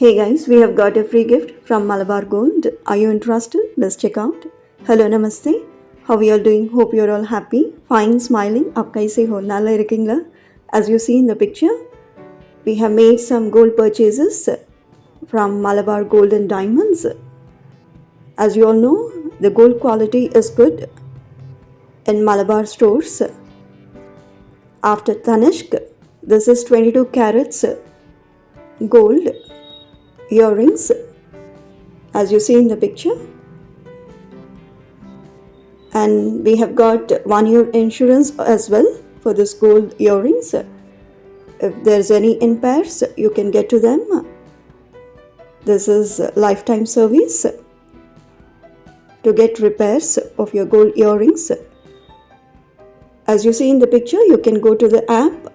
Hey guys, we have got a free gift from Malabar Gold. Are you interested? Let's check out. Hello, namaste. How are you all doing? Hope you're all happy. Fine, smiling. Aap kaise ho? Nalla irukingla? As you see in the picture, we have made some gold purchases from Malabar Gold and Diamonds. As you all know, the gold quality is good in Malabar stores. After Tanishq, this is 22 carats gold earrings, as you see in the picture, and we have got 1 year insurance as well for this gold earrings. If there's any impairs, you can get to them. This is lifetime service to get repairs of your gold earrings. As you see in the picture, you can go to the app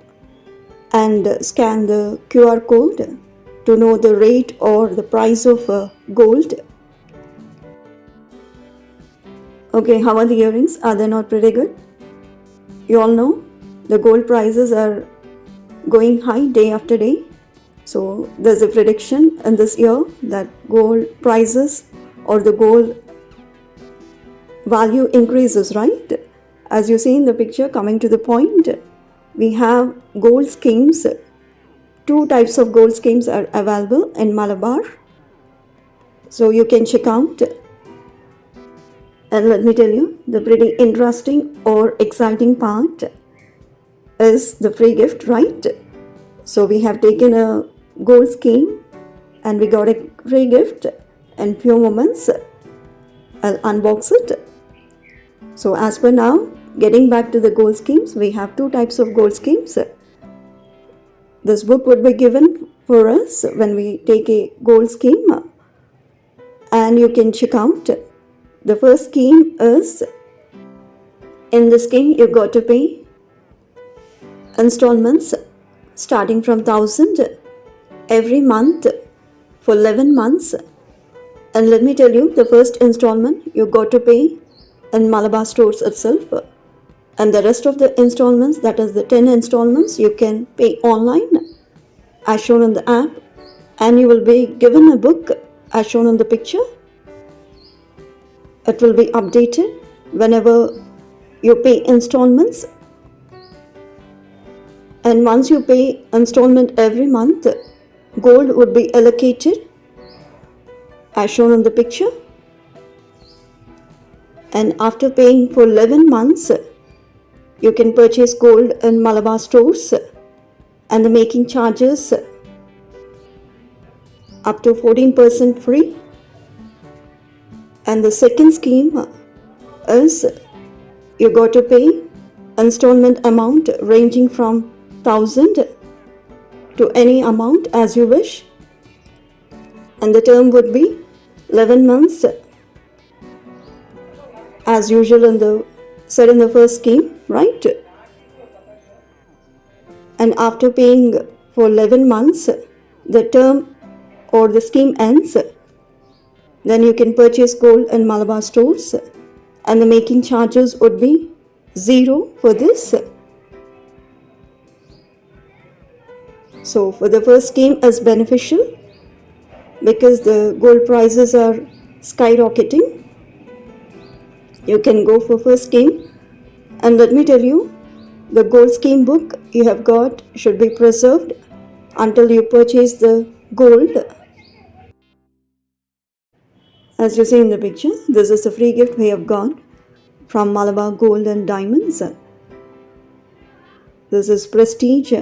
and scan the QR code to know the rate or the price of gold. Okay, how are the earrings? Are they not pretty good? You all know the gold prices are going high day after day. So there's a prediction in this year that gold prices or the gold value increases, right? As you see in the picture, coming to the point, we have gold schemes. 2 types of gold schemes are available in Malabar. So you can check out. And let me tell you, the pretty interesting or exciting part is the free gift, right? So we have taken a gold scheme and we got a free gift in few moments. I'll unbox it. So as per now, getting back to the gold schemes, we have 2 types of gold schemes. This book would be given for us when we take a gold scheme, and you can check out. The first scheme is, in the scheme you got to pay installments starting from 1000 every month for 11 months. And let me tell you, the first installment you got to pay in Malabar stores itself, and the rest of the installments, that is the 10 installments, you can pay online as shown in the app, and you will be given a book as shown in the picture. It will be updated whenever you pay installments, and once you pay installment every month, gold would be allocated as shown in the picture. And after paying for 11 months, you can purchase gold in Malabar stores, and the making charges up to 14% free. And the second scheme is, you got to pay installment amount ranging from 1000 to any amount as you wish, and the term would be 11 months as usual in the said in the first scheme, right? And after paying for 11 months, the term or the scheme ends. Then you can purchase gold in Malabar stores, and the making charges would be 0 for this. So for the first scheme is beneficial because the gold prices are skyrocketing. You can go for first scheme, and let me tell you, the gold scheme book you have got should be preserved until you purchase the gold. As you see in the picture, this is the free gift we have got from Malabar Gold and Diamonds. This is Prestige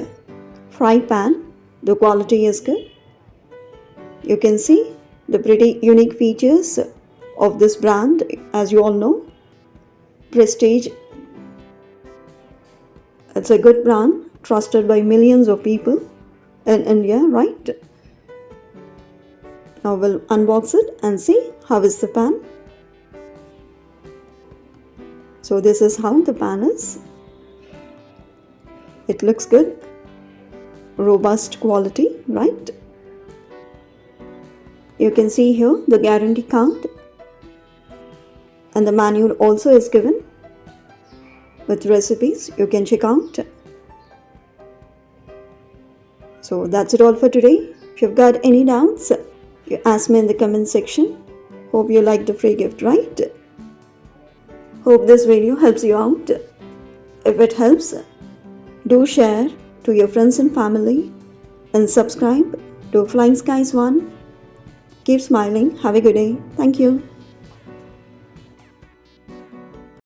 fry pan. The quality is good. You can see the pretty unique features of this brand. As you all know, Prestige, it's a good brand trusted by millions of people in India, right? Now we'll unbox it and see how is the pan. So this is how the pan is. It looks good, robust quality, right? You can see here the guarantee card, and the manual also is given with recipes. You can check out. So that's it all for today. If you've got any doubts, you ask me in the comment section. Hope you like the free gift, right? Hope this video helps you out. If it helps, do share to your friends and family and subscribe to Flying Skies One. Keep smiling. Have a good day. Thank you.